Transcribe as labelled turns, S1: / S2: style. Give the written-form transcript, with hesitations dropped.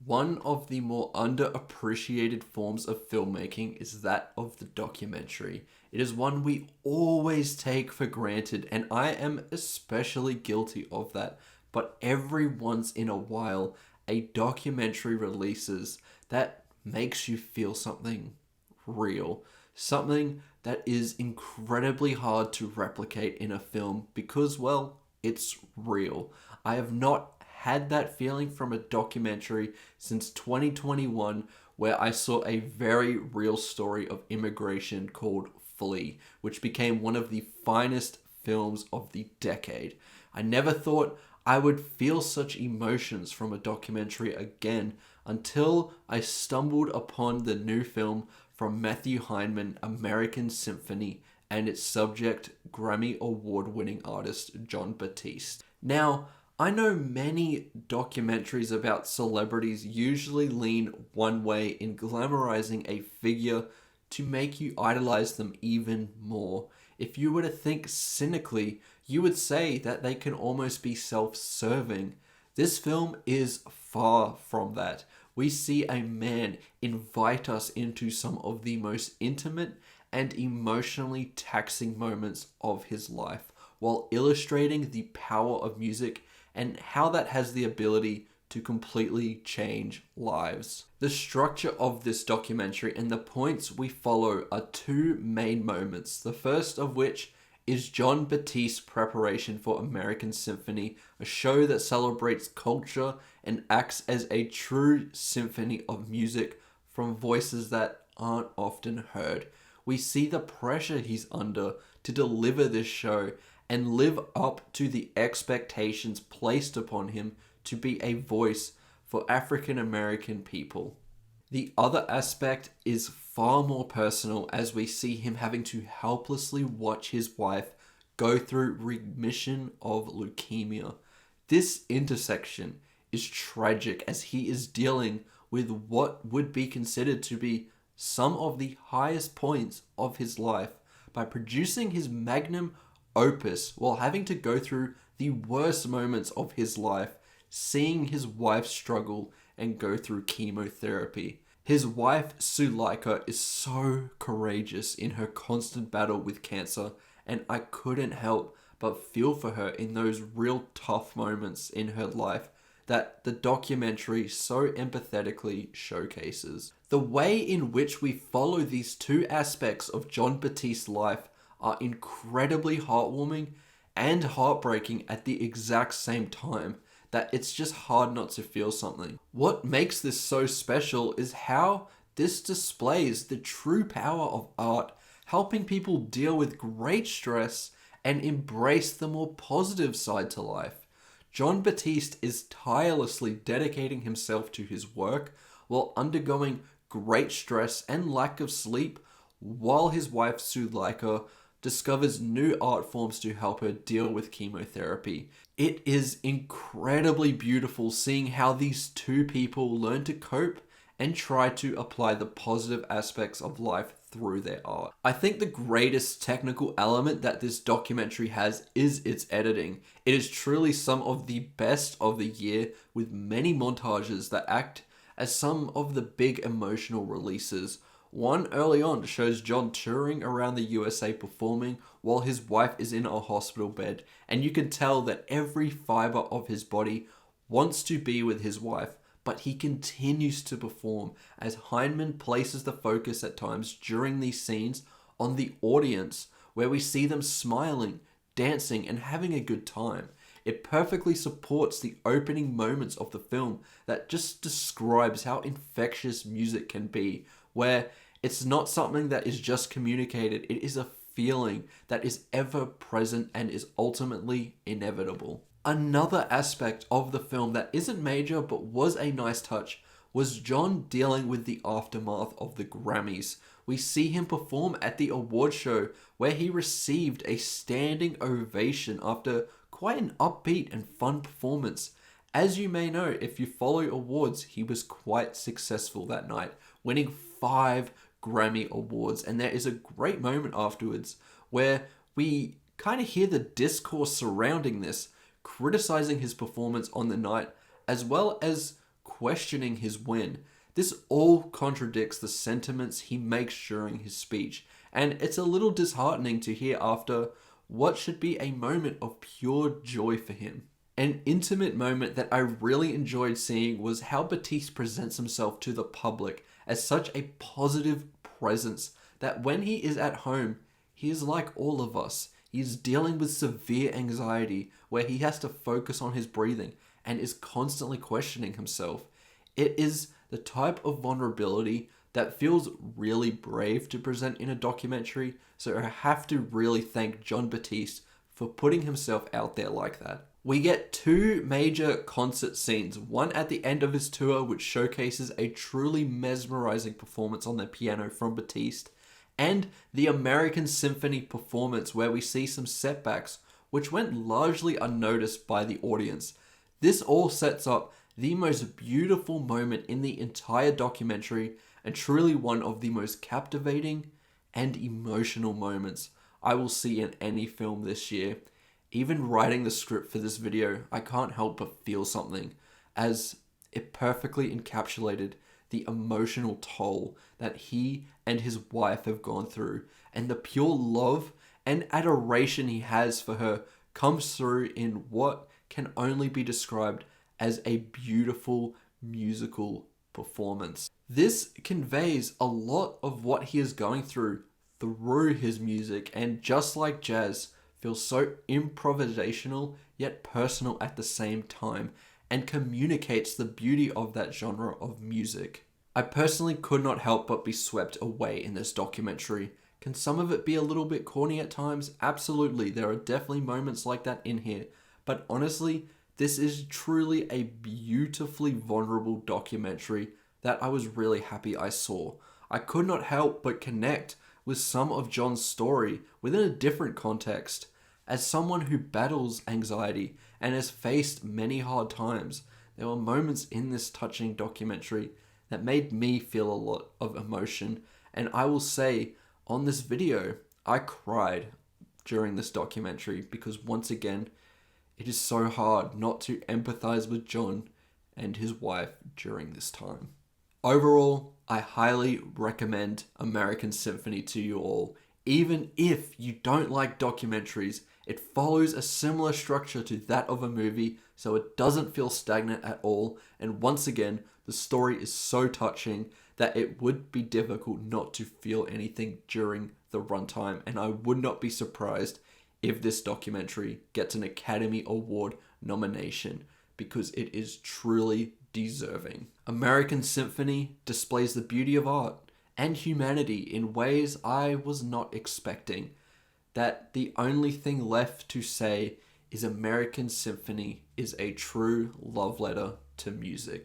S1: One of the more underappreciated forms of filmmaking is that of the documentary. It is one we always take for granted, and I am especially guilty of that. But every once in a while, a documentary releases that makes you feel something real. Something that is incredibly hard to replicate in a film because, well, it's real. I have not had that feeling from a documentary since 2021, where I saw a very real story of immigration called Flee, which became one of the finest films of the decade. I never thought I would feel such emotions from a documentary again until I stumbled upon the new film from Matthew Heineman, American Symphony, and its subject, Grammy Award winning artist Jon Batiste. Now, I know many documentaries about celebrities usually lean one way in glamorizing a figure to make you idolize them even more. If you were to think cynically, you would say that they can almost be self-serving. This film is far from that. We see a man invite us into some of the most intimate and emotionally taxing moments of his life, while illustrating the power of music and how that has the ability to completely change lives. The structure of this documentary and the points we follow are two main moments, the first of which is Jon Batiste's preparation for American Symphony, a show that celebrates culture and acts as a true symphony of music from voices that aren't often heard. We see the pressure he's under to deliver this show and live up to the expectations placed upon him to be a voice for African American people. The other aspect is far more personal, as we see him having to helplessly watch his wife go through remission of leukemia. This intersection is tragic, as he is dealing with what would be considered to be some of the highest points of his life by producing his magnum opus while having to go through the worst moments of his life, seeing his wife struggle and go through chemotherapy. His wife, Suleika, is so courageous in her constant battle with cancer, and I couldn't help but feel for her in those real tough moments in her life that the documentary so empathetically showcases. The way in which we follow these two aspects of Jon Batiste's life are incredibly heartwarming and heartbreaking at the exact same time, that it's just hard not to feel something. What makes this so special is how this displays the true power of art, helping people deal with great stress and embrace the more positive side to life. Jon Batiste is tirelessly dedicating himself to his work while undergoing great stress and lack of sleep, while his wife Suleika discovers new art forms to help her deal with chemotherapy. It is incredibly beautiful seeing how these two people learn to cope and try to apply the positive aspects of life through their art. I think the greatest technical element that this documentary has is its editing. It is truly some of the best of the year, with many montages that act as some of the big emotional releases. One early on shows Jon touring around the USA performing while his wife is in a hospital bed, and you can tell that every fiber of his body wants to be with his wife, but he continues to perform as Heineman places the focus at times during these scenes on the audience, where we see them smiling, dancing, and having a good time. It perfectly supports the opening moments of the film that just describes how infectious music can be, where it's not something that is just communicated, it is a feeling that is ever present and is ultimately inevitable. Another aspect of the film that isn't major but was a nice touch was Jon dealing with the aftermath of the Grammys. We see him perform at the award show where he received a standing ovation after quite an upbeat and fun performance. As you may know, if you follow awards, he was quite successful that night, winning 5 Grammy Awards, and there is a great moment afterwards where we kind of hear the discourse surrounding this, criticizing his performance on the night, as well as questioning his win. This all contradicts the sentiments he makes during his speech, and it's a little disheartening to hear after what should be a moment of pure joy for him. An intimate moment that I really enjoyed seeing was how Batiste presents himself to the public as such a positive presence that when he is at home, he is like all of us. He is dealing with severe anxiety where he has to focus on his breathing and is constantly questioning himself. It is the type of vulnerability that feels really brave to present in a documentary, so I have to really thank Jon Batiste for putting himself out there like that. We get two major concert scenes, one at the end of his tour which showcases a truly mesmerizing performance on the piano from Batiste, and the American Symphony performance where we see some setbacks which went largely unnoticed by the audience. This all sets up the most beautiful moment in the entire documentary and truly one of the most captivating and emotional moments I will see in any film this year. Even writing the script for this video, I can't help but feel something, as it perfectly encapsulated the emotional toll that he and his wife have gone through, and the pure love and adoration he has for her comes through in what can only be described as a beautiful musical performance. This conveys a lot of what he is going through his music, and just like jazz, feels so improvisational yet personal at the same time, and communicates the beauty of that genre of music. I personally could not help but be swept away in this documentary. Can some of it be a little bit corny at times? Absolutely, there are definitely moments like that in here, but honestly, this is truly a beautifully vulnerable documentary that I was really happy I saw. I could not help but connect with some of Jon's story within a different context. As someone who battles anxiety and has faced many hard times, there were moments in this touching documentary that made me feel a lot of emotion, and I will say on this video, I cried during this documentary because once again, it is so hard not to empathize with Jon and his wife during this time. Overall, I highly recommend American Symphony to you all. Even if you don't like documentaries, it follows a similar structure to that of a movie, so it doesn't feel stagnant at all. And once again, the story is so touching that it would be difficult not to feel anything during the runtime. And I would not be surprised if this documentary gets an Academy Award nomination, because it is truly deserving. American Symphony displays the beauty of art and humanity in ways I was not expecting. That the only thing left to say is American Symphony is a true love letter to music.